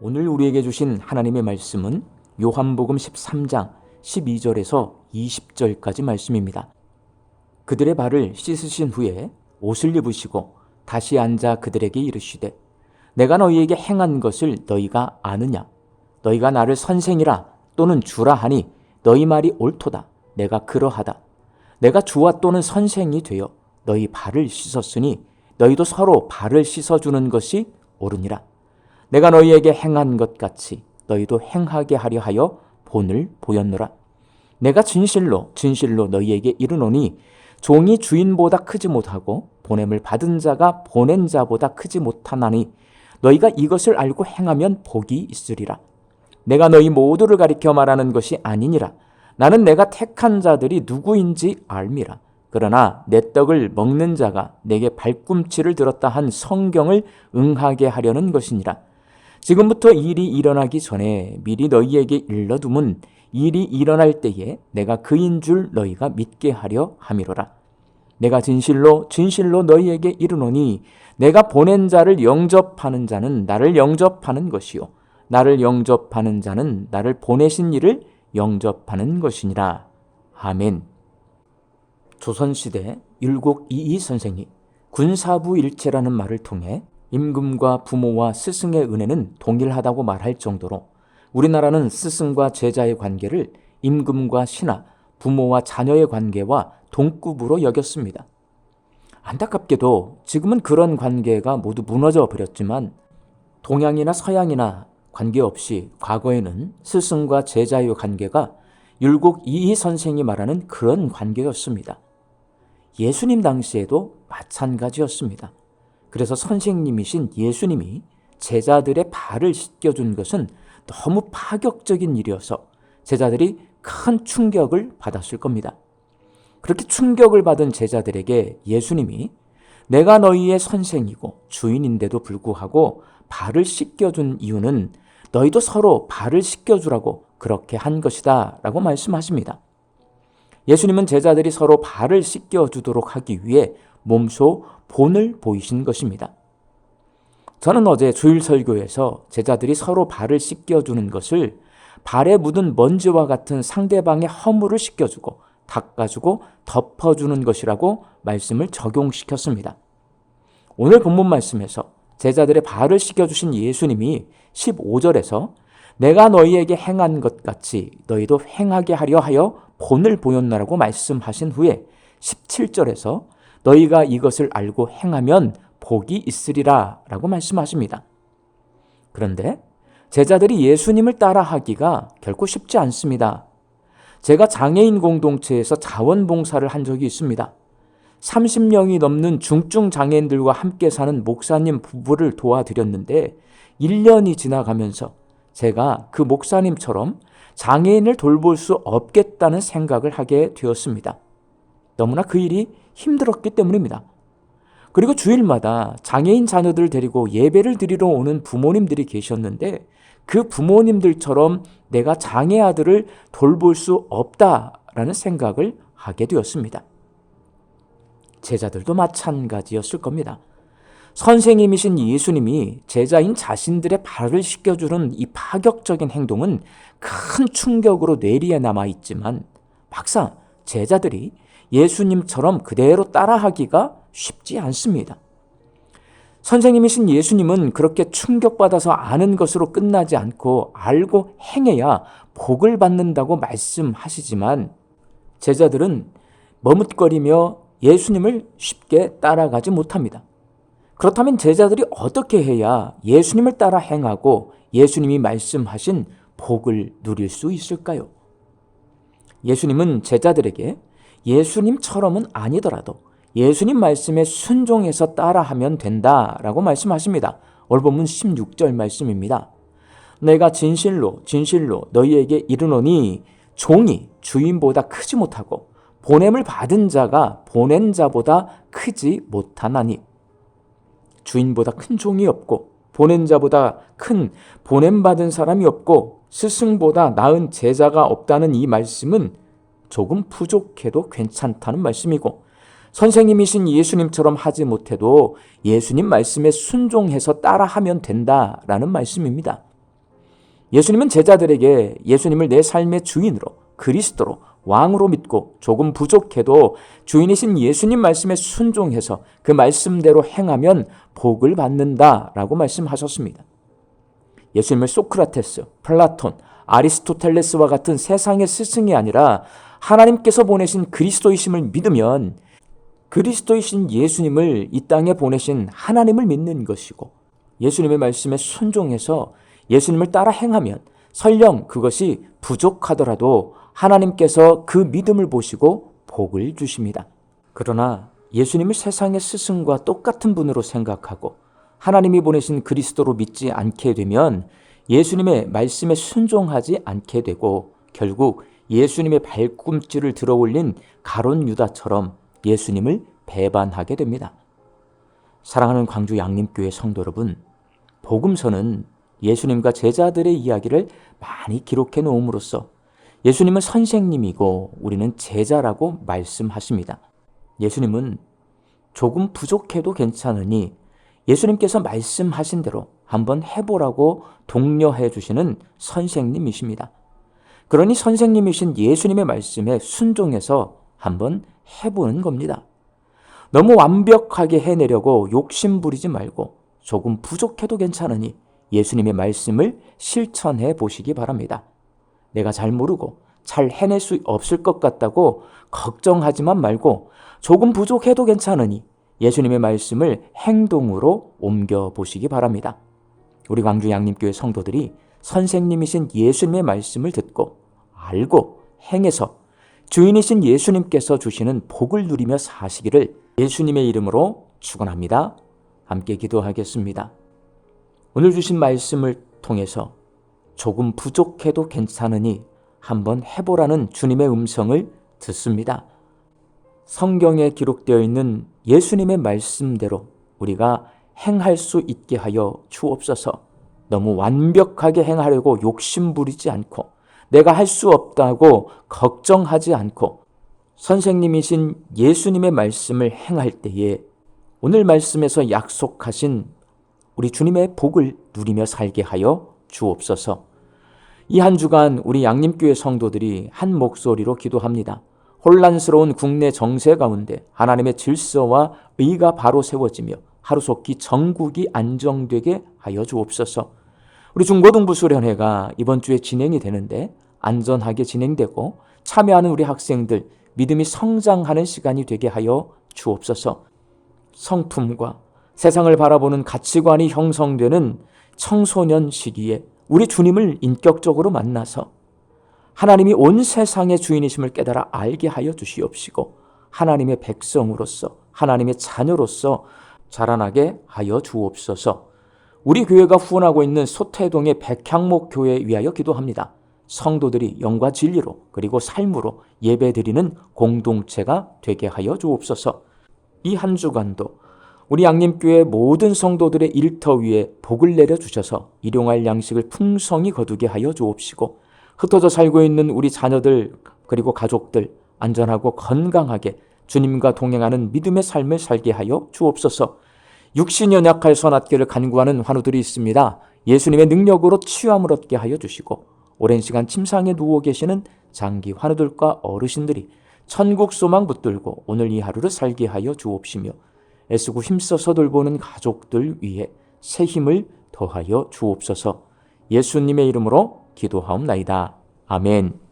오늘 우리에게 주신 하나님의 말씀은 요한복음 13장 12절에서 20절까지 말씀입니다. 그들의 발을 씻으신 후에 옷을 입으시고 다시 앉아 그들에게 이르시되 내가 너희에게 행한 것을 너희가 아느냐? 너희가 나를 선생이라 또는 주라 하니 너희 말이 옳도다. 내가 그러하다. 내가 주와 또는 선생이 되어 너희 발을 씻었으니 너희도 서로 발을 씻어주는 것이 옳으니라. 내가 너희에게 행한 것 같이 너희도 행하게 하려 하여 본을 보였노라. 내가 진실로 너희에게 이르노니 종이 주인보다 크지 못하고 보냄을 받은 자가 보낸 자보다 크지 못하나니 너희가 이것을 알고 행하면 복이 있으리라. 내가 너희 모두를 가리켜 말하는 것이 아니니라. 나는 내가 택한 자들이 누구인지 알미라. 그러나 내 떡을 먹는 자가 내게 발꿈치를 들었다 한 성경을 응하게 하려는 것이니라. 지금부터 일이 일어나기 전에 미리 너희에게 일러둠은 일이 일어날 때에 내가 그인 줄 너희가 믿게 하려 함이로라. 내가 진실로 너희에게 이르노니 내가 보낸 자를 영접하는 자는 나를 영접하는 것이요 나를 영접하는 자는 나를 보내신 이를 영접하는 것이니라. 아멘. 조선시대 율곡이이 선생이 군사부일체라는 말을 통해 임금과 부모와 스승의 은혜는 동일하다고 말할 정도로 우리나라는 스승과 제자의 관계를 임금과 신하, 부모와 자녀의 관계와 동급으로 여겼습니다. 안타깝게도 지금은 그런 관계가 모두 무너져 버렸지만 동양이나 서양이나 관계없이 과거에는 스승과 제자의 관계가 율곡이이 선생이 말하는 그런 관계였습니다. 예수님 당시에도 마찬가지였습니다. 그래서 선생님이신 예수님이 제자들의 발을 씻겨준 것은 너무 파격적인 일이어서 제자들이 큰 충격을 받았을 겁니다. 그렇게 충격을 받은 제자들에게 예수님이 내가 너희의 선생이고 주인인데도 불구하고 발을 씻겨준 이유는 너희도 서로 발을 씻겨주라고 그렇게 한 것이다 라고 말씀하십니다. 예수님은 제자들이 서로 발을 씻겨주도록 하기 위해 몸소 본을 보이신 것입니다. 저는 어제 주일 설교에서 제자들이 서로 발을 씻겨주는 것을 발에 묻은 먼지와 같은 상대방의 허물을 씻겨주고 닦아주고 덮어주는 것이라고 말씀을 적용시켰습니다. 오늘 본문 말씀에서 제자들의 발을 씻겨주신 예수님이 15절에서 내가 너희에게 행한 것 같이 너희도 행하게 하려 하여 본을 보였노라고 말씀하신 후에 17절에서 너희가 이것을 알고 행하면 복이 있으리라 라고 말씀하십니다. 그런데 제자들이 예수님을 따라하기가 결코 쉽지 않습니다. 제가 장애인 공동체에서 자원봉사를 한 적이 있습니다. 30명이 넘는 중증 장애인들과 함께 사는 목사님 부부를 도와드렸는데 1년이 지나가면서 제가 그 목사님처럼 장애인을 돌볼 수 없겠다는 생각을 하게 되었습니다. 너무나 그 일이 힘들었기 때문입니다. 그리고 주일마다 장애인 자녀들 데리고 예배를 드리러 오는 부모님들이 계셨는데 그 부모님들처럼 내가 장애 아들을 돌볼 수 없다라는 생각을 하게 되었습니다. 제자들도 마찬가지였을 겁니다. 선생님이신 예수님이 제자인 자신들의 발을 씻겨주는 이 파격적인 행동은 큰 충격으로 뇌리에 남아있지만 막상 제자들이 예수님처럼 그대로 따라하기가 쉽지 않습니다. 선생님이신 예수님은 그렇게 충격받아서 아는 것으로 끝나지 않고 알고 행해야 복을 받는다고 말씀하시지만 제자들은 머뭇거리며 예수님을 쉽게 따라가지 못합니다. 그렇다면 제자들이 어떻게 해야 예수님을 따라 행하고 예수님이 말씀하신 복을 누릴 수 있을까요? 예수님은 제자들에게 예수님처럼은 아니더라도 예수님 말씀에 순종해서 따라하면 된다라고 말씀하십니다. 오늘 본문 16절 말씀입니다. 내가 진실로 너희에게 이르노니 종이 주인보다 크지 못하고 보냄을 받은 자가 보낸 자보다 크지 못하나니. 주인보다 큰 종이 없고 보낸 자보다 큰 보냄받은 사람이 없고 스승보다 나은 제자가 없다는 이 말씀은 조금 부족해도 괜찮다는 말씀이고 선생님이신 예수님처럼 하지 못해도 예수님 말씀에 순종해서 따라하면 된다라는 말씀입니다. 예수님은 제자들에게 예수님을 내 삶의 주인으로, 그리스도로, 왕으로 믿고 조금 부족해도 주인이신 예수님 말씀에 순종해서 그 말씀대로 행하면 복을 받는다라고 말씀하셨습니다. 예수님을 소크라테스, 플라톤, 아리스토텔레스와 같은 세상의 스승이 아니라 하나님께서 보내신 그리스도이심을 믿으면 그리스도이신 예수님을 이 땅에 보내신 하나님을 믿는 것이고, 예수님의 말씀에 순종해서 예수님을 따라 행하면 설령 그것이 부족하더라도 하나님께서 그 믿음을 보시고 복을 주십니다. 그러나 예수님을 세상의 스승과 똑같은 분으로 생각하고 하나님이 보내신 그리스도로 믿지 않게 되면 예수님의 말씀에 순종하지 않게 되고 결국 예수님의 발꿈치를 들어 올린 가룟 유다처럼 예수님을 배반하게 됩니다. 사랑하는 광주 양림교회 성도 여러분, 복음서는 예수님과 제자들의 이야기를 많이 기록해 놓음으로써 예수님은 선생님이고 우리는 제자라고 말씀하십니다. 예수님은 조금 부족해도 괜찮으니 예수님께서 말씀하신 대로 한번 해보라고 독려해 주시는 선생님이십니다. 그러니 선생님이신 예수님의 말씀에 순종해서 한번 해보는 겁니다. 너무 완벽하게 해내려고 욕심 부리지 말고 조금 부족해도 괜찮으니 예수님의 말씀을 실천해 보시기 바랍니다. 내가 잘 모르고 잘 해낼 수 없을 것 같다고 걱정하지만 말고 조금 부족해도 괜찮으니 예수님의 말씀을 행동으로 옮겨 보시기 바랍니다. 우리 광주 양림교회 성도들이 선생님이신 예수님의 말씀을 듣고 알고 행해서 주인이신 예수님께서 주시는 복을 누리며 사시기를 예수님의 이름으로 축원합니다. 함께 기도하겠습니다. 오늘 주신 말씀을 통해서 조금 부족해도 괜찮으니 한번 해보라는 주님의 음성을 듣습니다. 성경에 기록되어 있는 예수님의 말씀대로 우리가 행할 수 있게 하여 주옵소서. 너무 완벽하게 행하려고 욕심 부리지 않고 내가 할 수 없다고 걱정하지 않고 선생님이신 예수님의 말씀을 행할 때에 오늘 말씀에서 약속하신 우리 주님의 복을 누리며 살게 하여 주옵소서. 이 한 주간 우리 양림교회 성도들이 한 목소리로 기도합니다. 혼란스러운 국내 정세 가운데 하나님의 질서와 의가 바로 세워지며 하루속히 전국이 안정되게 하여 주옵소서. 우리 중고등부 수련회가 이번 주에 진행이 되는데 안전하게 진행되고 참여하는 우리 학생들 믿음이 성장하는 시간이 되게 하여 주옵소서. 성품과 세상을 바라보는 가치관이 형성되는 청소년 시기에 우리 주님을 인격적으로 만나서 하나님이 온 세상의 주인이심을 깨달아 알게 하여 주시옵시고 하나님의 백성으로서 하나님의 자녀로서 자라나게 하여 주옵소서. 우리 교회가 후원하고 있는 소태동의 백향목 교회에 위하여 기도합니다. 성도들이 영과 진리로 그리고 삶으로 예배드리는 공동체가 되게 하여 주옵소서. 이 한 주간도 우리 양림교회 모든 성도들의 일터 위에 복을 내려주셔서 일용할 양식을 풍성히 거두게 하여 주옵시고 흩어져 살고 있는 우리 자녀들 그리고 가족들 안전하고 건강하게 주님과 동행하는 믿음의 삶을 살게 하여 주옵소서. 육신이 연약할 선악계를 간구하는 환우들이 있습니다. 예수님의 능력으로 치유함을 얻게 하여 주시고 오랜 시간 침상에 누워 계시는 장기 환우들과 어르신들이 천국 소망 붙들고 오늘 이 하루를 살게 하여 주옵시며 애쓰고 힘써서 돌보는 가족들 위해 새 힘을 더하여 주옵소서. 예수님의 이름으로 기도하옵나이다. 아멘.